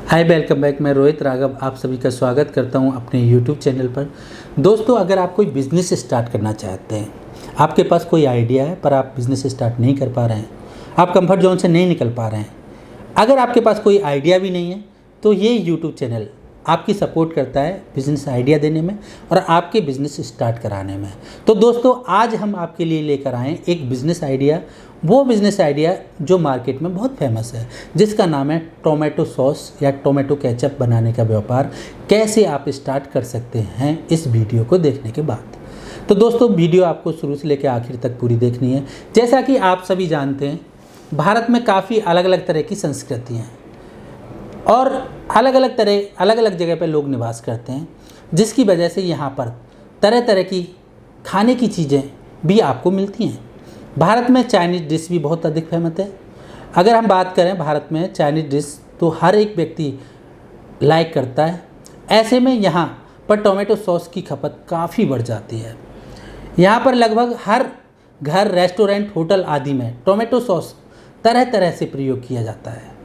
Hi welcome back. मैं रोहित राघव आप सभी का स्वागत करता हूं अपने यूट्यूब चैनल पर। दोस्तों, अगर आप कोई बिज़नेस स्टार्ट करना चाहते हैं, आपके पास कोई आइडिया है पर आप बिज़नेस स्टार्ट नहीं कर पा रहे हैं, आप कंफर्ट जोन से नहीं निकल पा रहे हैं, अगर आपके पास कोई आइडिया भी नहीं है तो ये यूट्यूब चैनल आपकी सपोर्ट करता है बिज़नेस आइडिया देने में और आपके बिज़नेस स्टार्ट कराने में। तो दोस्तों, आज हम आपके लिए लेकर आए एक बिज़नेस आइडिया, वो बिज़नेस आइडिया जो मार्केट में बहुत फेमस है, जिसका नाम है टोमेटो सॉस या टोमेटो केचप बनाने का व्यापार कैसे आप स्टार्ट कर सकते हैं इस वीडियो को देखने के बाद। तो दोस्तों, वीडियो आपको शुरू से लेकर आखिर तक पूरी देखनी है। जैसा कि आप सभी जानते हैं, भारत में काफ़ी अलग अलग तरह की संस्कृतियाँ हैं और अलग अलग जगह पर लोग निवास करते हैं, जिसकी वजह से यहाँ पर तरह तरह की खाने की चीज़ें भी आपको मिलती हैं। भारत में चाइनीज़ डिश भी बहुत अधिक फेमस है। अगर हम बात करें भारत में चाइनीज़ डिश, तो हर एक व्यक्ति लाइक करता है। ऐसे में यहाँ पर टोमेटो सॉस की खपत काफ़ी बढ़ जाती है। यहाँ पर लगभग हर घर, रेस्टोरेंट, होटल आदि में टोमेटो सॉस तरह तरह से प्रयोग किया जाता है।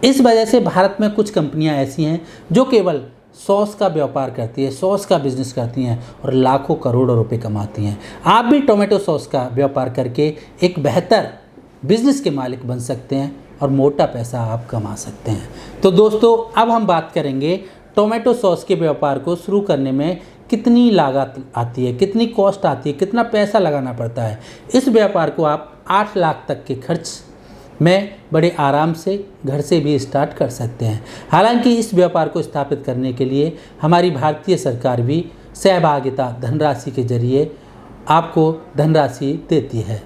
इस वजह से भारत में कुछ कंपनियां ऐसी हैं जो केवल सॉस का व्यापार करती है, सॉस का बिजनेस करती हैं और लाखों करोड़ों रुपए कमाती हैं। आप भी टोमेटो सॉस का व्यापार करके एक बेहतर बिजनेस के मालिक बन सकते हैं और मोटा पैसा आप कमा सकते हैं। तो दोस्तों, अब हम बात करेंगे टोमेटो सॉस के व्यापार को शुरू करने में कितनी लागत आती है, कितनी कॉस्ट आती है, कितना पैसा लगाना पड़ता है। इस व्यापार को आप 8 लाख तक के खर्च में बड़े आराम से घर से भी स्टार्ट कर सकते हैं। हालांकि इस व्यापार को स्थापित करने के लिए हमारी भारतीय सरकार भी सहभागिता धनराशि के जरिए आपको धनराशि देती है,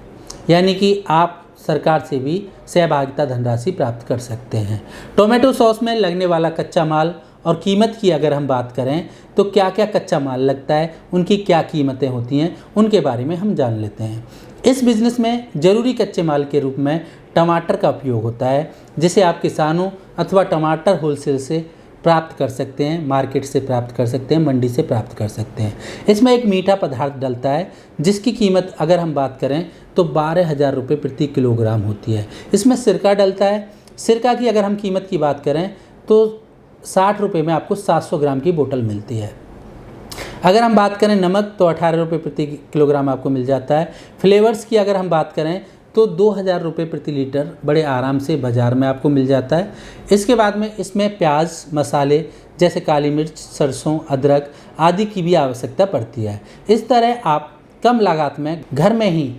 यानी कि आप सरकार से भी सहभागिता धनराशि प्राप्त कर सकते हैं। टोमेटो सॉस में लगने वाला कच्चा माल और कीमत की अगर हम बात करें तो क्या क्या कच्चा माल लगता है, उनकी क्या कीमतें होती हैं, उनके बारे में हम जान लेते हैं। इस बिज़नेस में ज़रूरी कच्चे माल के रूप में टमाटर का उपयोग होता है, जिसे आप किसानों अथवा टमाटर होलसेल से प्राप्त कर सकते हैं, मार्केट से प्राप्त कर सकते हैं, मंडी से प्राप्त कर सकते हैं। इसमें एक मीठा पदार्थ डलता है जिसकी कीमत अगर हम बात करें तो 12,000 रुपये प्रति किलोग्राम होती है। इसमें सिरका डलता है। सिरका की अगर हम कीमत की बात करें तो 60 रुपये में आपको 700 ग्राम की बोतल मिलती है। अगर हम बात करें नमक तो 18 रुपये प्रति किलोग्राम आपको मिल जाता है। फ्लेवर्स की अगर हम बात करें तो 2,000 रुपये प्रति लीटर बड़े आराम से बाज़ार में आपको मिल जाता है। इसके बाद में इसमें प्याज, मसाले जैसे काली मिर्च, सरसों, अदरक आदि की भी आवश्यकता पड़ती है। इस तरह आप कम लागत में घर में ही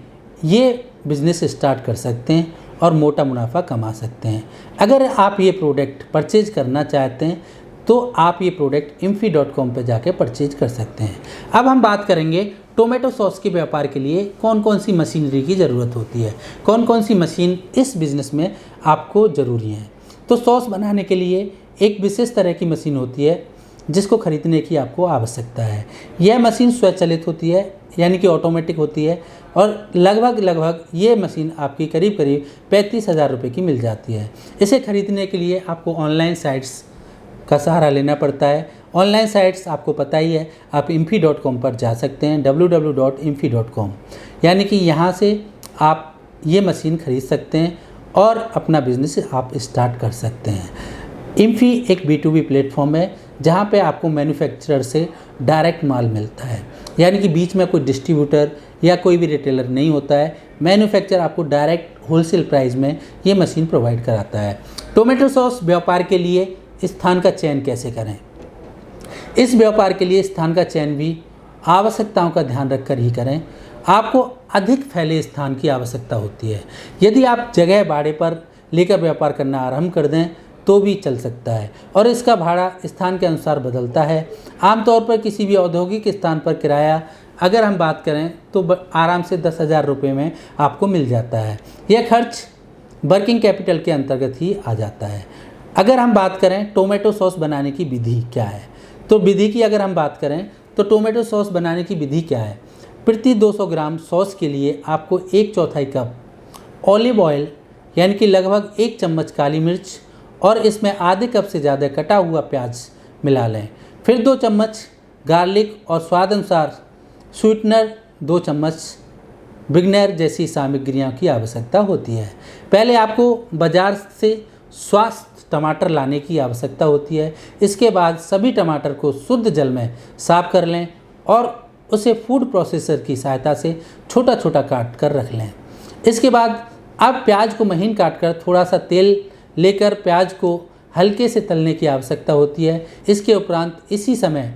ये बिज़नेस स्टार्ट कर सकते हैं और मोटा मुनाफा कमा सकते हैं। अगर आप ये प्रोडक्ट परचेज करना चाहते हैं तो आप ये प्रोडक्ट imfi.com पर जाके परचेज कर सकते हैं। अब हम बात करेंगे टोमेटो सॉस के व्यापार के लिए कौन कौन सी मशीनरी की ज़रूरत होती है, कौन कौन सी मशीन इस बिज़नेस में आपको ज़रूरी है। तो सॉस बनाने के लिए एक विशेष तरह की मशीन होती है जिसको खरीदने की आपको आवश्यकता है। यह मशीन स्वचालित होती है, यानी कि ऑटोमेटिक होती है और लगभग ये मशीन आपकी करीब 35,000 रुपये की मिल जाती है। इसे खरीदने के लिए आपको ऑनलाइन साइट्स का सहारा लेना पड़ता है। ऑनलाइन साइट्स आपको पता ही है, आप imfi.com पर जा सकते हैं, www.imfi.com, यानी कि यहाँ से आप ये मशीन खरीद सकते हैं और अपना बिजनेस आप स्टार्ट कर सकते हैं। imfi एक B2B प्लेटफॉर्म है जहाँ पे आपको मैन्युफैक्चरर से डायरेक्ट माल मिलता है, यानी कि बीच में कोई डिस्ट्रीब्यूटर या कोई भी रिटेलर नहीं होता है। मैन्युफैक्चरर आपको डायरेक्ट होलसेल प्राइस में ये मशीन प्रोवाइड कराता है। टोमेटो सॉस व्यापार के लिए स्थान का चयन कैसे करें? इस व्यापार के लिए स्थान का चयन भी आवश्यकताओं का ध्यान रखकर ही करें। आपको अधिक फैले स्थान की आवश्यकता होती है। यदि आप जगह भाड़े पर लेकर व्यापार करना आरंभ कर दें तो भी चल सकता है और इसका भाड़ा स्थान के अनुसार बदलता है। आमतौर पर किसी भी औद्योगिक स्थान पर किराया अगर हम बात करें तो आराम से 10,000 रुपये में आपको मिल जाता है। यह खर्च वर्किंग कैपिटल के अंतर्गत ही आ जाता है। अगर हम बात करें टोमेटो सॉस बनाने की विधि क्या है, तो विधि की अगर हम बात करें तो टोमेटो सॉस बनाने की विधि क्या है। प्रति 200 ग्राम सॉस के लिए आपको 1/4 कप ऑलिव ऑयल, यानी कि लगभग 1 चम्मच काली मिर्च और इसमें आधे कप से ज़्यादा कटा हुआ प्याज मिला लें। फिर 2 चम्मच गार्लिक और स्वाद अनुसार स्वीटनर, 2 चम्मच विनेगर जैसी सामग्रियों की आवश्यकता होती है। पहले आपको बाज़ार से स्वास्थ्य टमाटर लाने की आवश्यकता होती है। इसके बाद सभी टमाटर को शुद्ध जल में साफ कर लें और उसे फूड प्रोसेसर की सहायता से छोटा छोटा काट कर रख लें। इसके बाद आप प्याज को महीन काट कर थोड़ा सा तेल लेकर प्याज को हल्के से तलने की आवश्यकता होती है। इसके उपरांत इसी समय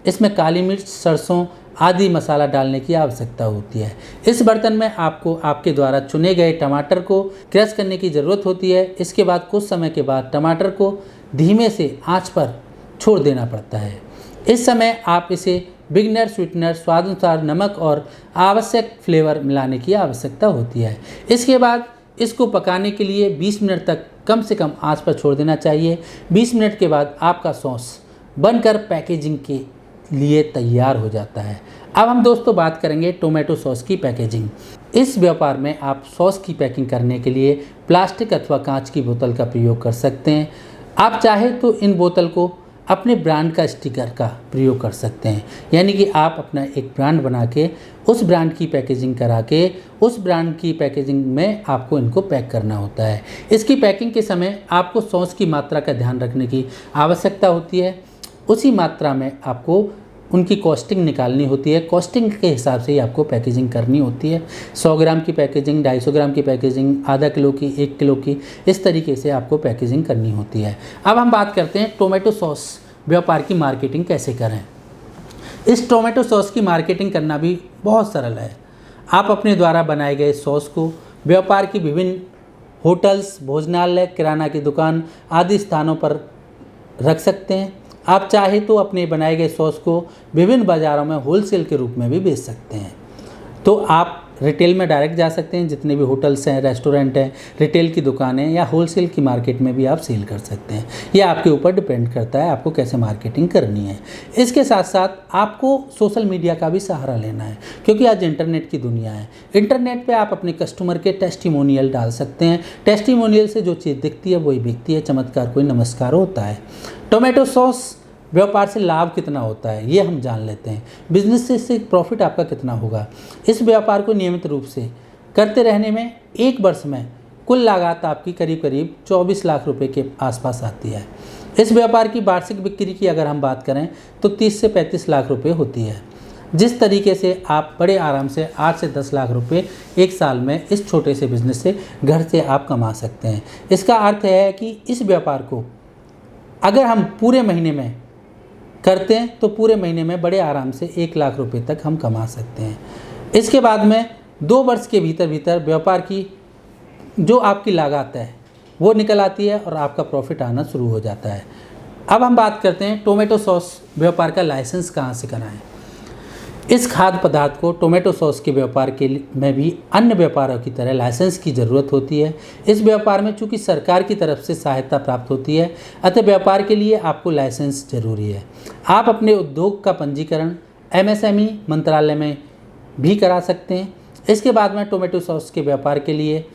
इसमें काली मिर्च, सरसों आदि मसाला डालने की आवश्यकता होती है। इस बर्तन में आपको आपके द्वारा चुने गए टमाटर को क्रश करने की ज़रूरत होती है। इसके बाद कुछ समय के बाद टमाटर को धीमे से आंच पर छोड़ देना पड़ता है। इस समय आप इसे बिगनर स्वीटनर, स्वाद अनुसार नमक और आवश्यक फ्लेवर मिलाने की आवश्यकता होती है। इसके बाद इसको पकाने के लिए 20 मिनट तक कम से कम आंच पर छोड़ देना चाहिए। 20 मिनट के बाद आपका सॉस बनकर पैकेजिंग के लिए तैयार हो जाता है। अब हम दोस्तों बात करेंगे टोमेटो सॉस की पैकेजिंग। इस व्यापार में आप सॉस की पैकिंग करने के लिए प्लास्टिक अथवा कांच की बोतल का प्रयोग कर सकते हैं। आप चाहे तो इन बोतल को अपने ब्रांड का स्टिकर का प्रयोग कर सकते हैं, यानी कि आप अपना एक ब्रांड बना के उस ब्रांड की पैकेजिंग करा के उस ब्रांड की पैकेजिंग में आपको इनको पैक करना होता है। इसकी पैकिंग के समय आपको सॉस की मात्रा का ध्यान रखने की आवश्यकता होती है। उसी मात्रा में आपको उनकी कॉस्टिंग निकालनी होती है। कॉस्टिंग के हिसाब से ही आपको पैकेजिंग करनी होती है। 100 ग्राम की पैकेजिंग, 250 ग्राम की पैकेजिंग, आधा किलो की, 1 किलो की, इस तरीके से आपको पैकेजिंग करनी होती है। अब हम बात करते हैं टोमेटो सॉस व्यापार की मार्केटिंग कैसे करें। इस टोमेटो सॉस की मार्केटिंग करना भी बहुत सरल है। आप अपने द्वारा बनाए गए सॉस को व्यापार की विभिन्न होटल्स, भोजनालय, किराना की दुकान आदि स्थानों पर रख सकते हैं। आप चाहे तो अपने बनाए गए सॉस को विभिन्न बाज़ारों में होलसेल के रूप में भी बेच सकते हैं। तो आप रिटेल में डायरेक्ट जा सकते हैं, जितने भी होटल्स हैं, रेस्टोरेंट हैं, रिटेल की दुकानें या होलसेल की मार्केट में भी आप सेल कर सकते हैं। यह आपके ऊपर डिपेंड करता है आपको कैसे मार्केटिंग करनी है। इसके साथ साथ आपको सोशल मीडिया का भी सहारा लेना है, क्योंकि आज इंटरनेट की दुनिया है। इंटरनेट पे आप अपने कस्टमर के टेस्टिमोनियल डाल सकते हैं। टेस्टिमोनियल से जो चीज़ दिखती है वही बिकती है। चमत्कार कोई नमस्कार होता है। टोमेटो सॉस व्यापार से लाभ कितना होता है ये हम जान लेते हैं। बिजनेस से प्रॉफिट आपका कितना होगा। इस व्यापार को नियमित रूप से करते रहने में 1 वर्ष में कुल लागत आपकी करीब करीब 24 लाख रुपए के आसपास आती है। इस व्यापार की वार्षिक बिक्री की अगर हम बात करें तो 30 से 35 लाख रुपए होती है। जिस तरीके से आप बड़े आराम से 8 से 10 लाख रुपए एक साल में इस छोटे से बिजनेस से घर से आप कमा सकते हैं। इसका अर्थ है कि इस व्यापार को अगर हम पूरे महीने में करते हैं तो पूरे महीने में बड़े आराम से 1 लाख रुपए तक हम कमा सकते हैं। इसके बाद में 2 वर्ष के भीतर व्यापार की जो आपकी लागत है वो निकल आती है और आपका प्रॉफिट आना शुरू हो जाता है। अब हम बात करते हैं टोमेटो सॉस व्यापार का लाइसेंस कहाँ से कराएं। इस खाद्य पदार्थ को टोमेटो सॉस के व्यापार के में भी अन्य व्यापारों की तरह लाइसेंस की ज़रूरत होती है। इस व्यापार में चूंकि सरकार की तरफ से सहायता प्राप्त होती है, अतः व्यापार के लिए आपको लाइसेंस जरूरी है। आप अपने उद्योग का पंजीकरण MSME मंत्रालय में भी करा सकते हैं। इसके बाद में टोमेटो सॉस के व्यापार के लिए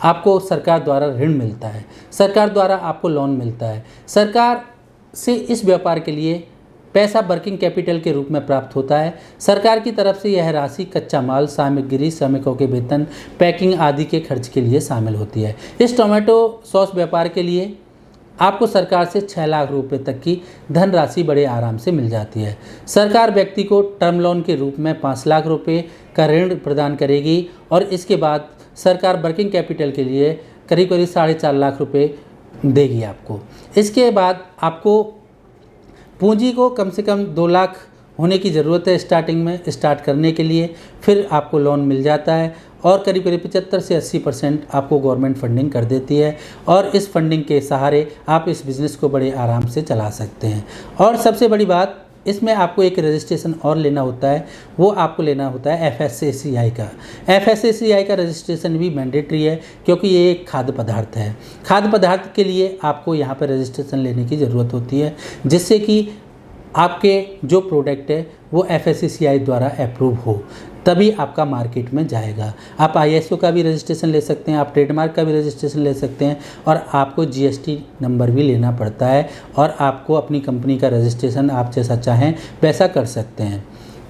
आपको सरकार द्वारा ऋण मिलता है, सरकार द्वारा आपको लोन मिलता है। सरकार से इस व्यापार के लिए पैसा वर्किंग कैपिटल के रूप में प्राप्त होता है। सरकार की तरफ से यह राशि कच्चा माल, सामग्री, श्रमिकों के वेतन, पैकिंग आदि के खर्च के लिए शामिल होती है। इस टोमेटो सॉस व्यापार के लिए आपको सरकार से 6 लाख रुपए तक की धनराशि बड़े आराम से मिल जाती है। सरकार व्यक्ति को टर्म लोन के रूप में 5 लाख रुपए का ऋण प्रदान करेगी और इसके बाद सरकार वर्किंग कैपिटल के लिए करीब करीब 4.5 लाख रुपए देगी आपको। इसके बाद आपको पूंजी को कम से कम 2 लाख होने की ज़रूरत है स्टार्टिंग में, स्टार्ट करने के लिए। फिर आपको लोन मिल जाता है और करीब करीब 75 से 80% आपको गवर्नमेंट फंडिंग कर देती है और इस फंडिंग के सहारे आप इस बिज़नेस को बड़े आराम से चला सकते हैं। और सबसे बड़ी बात, इसमें आपको एक रजिस्ट्रेशन और लेना होता है, वो आपको लेना होता है FSSAI का। FSSAI का रजिस्ट्रेशन भी मैंडेटरी है, क्योंकि ये एक खाद्य पदार्थ है। खाद्य पदार्थ के लिए आपको यहाँ पर रजिस्ट्रेशन लेने की ज़रूरत होती है, जिससे कि आपके जो प्रोडक्ट है वो FSSAI द्वारा अप्रूव हो, तभी आपका मार्केट में जाएगा। आप ISO का भी रजिस्ट्रेशन ले सकते हैं, आप ट्रेडमार्क का भी रजिस्ट्रेशन ले सकते हैं और आपको GST नंबर भी लेना पड़ता है और आपको अपनी कंपनी का रजिस्ट्रेशन आप जैसा चाहें वैसा कर सकते हैं।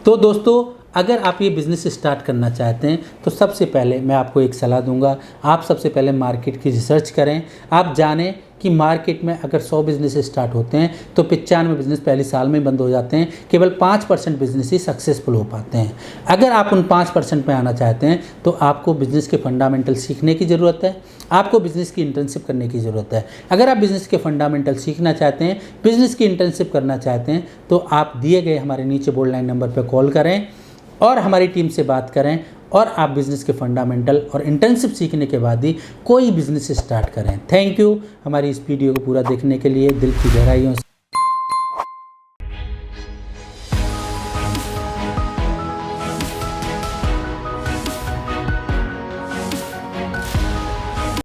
तो दोस्तों, अगर आप ये बिज़नेस स्टार्ट करना चाहते हैं तो सबसे पहले मैं आपको एक सलाह दूंगा, आप सबसे पहले मार्केट की रिसर्च करें। आप जानें कि मार्केट में अगर 100 बिजनेस स्टार्ट होते हैं तो 95 बिजनेस पहले साल में बंद हो जाते हैं, केवल 5% बिजनेस ही सक्सेसफुल हो पाते हैं। अगर आप उन 5% में आना चाहते हैं तो आपको बिजनेस के फंडामेंटल सीखने की ज़रूरत है, आपको बिजनेस की इंटर्नशिप करने की ज़रूरत है। अगर आप बिजनेस के फंडामेंटल सीखना चाहते हैं, बिजनेस की इंटर्नशिप करना चाहते हैं, तो आप दिए गए हमारे नीचे बोल्ड लाइन नंबर पर कॉल करें और हमारी टीम से बात करें और आप बिज़नेस के फंडामेंटल और इंटर्नशिप सीखने के बाद ही कोई बिज़नेस स्टार्ट करें। थैंक यू हमारी इस वीडियो को पूरा देखने के लिए दिल की गहराइयों से।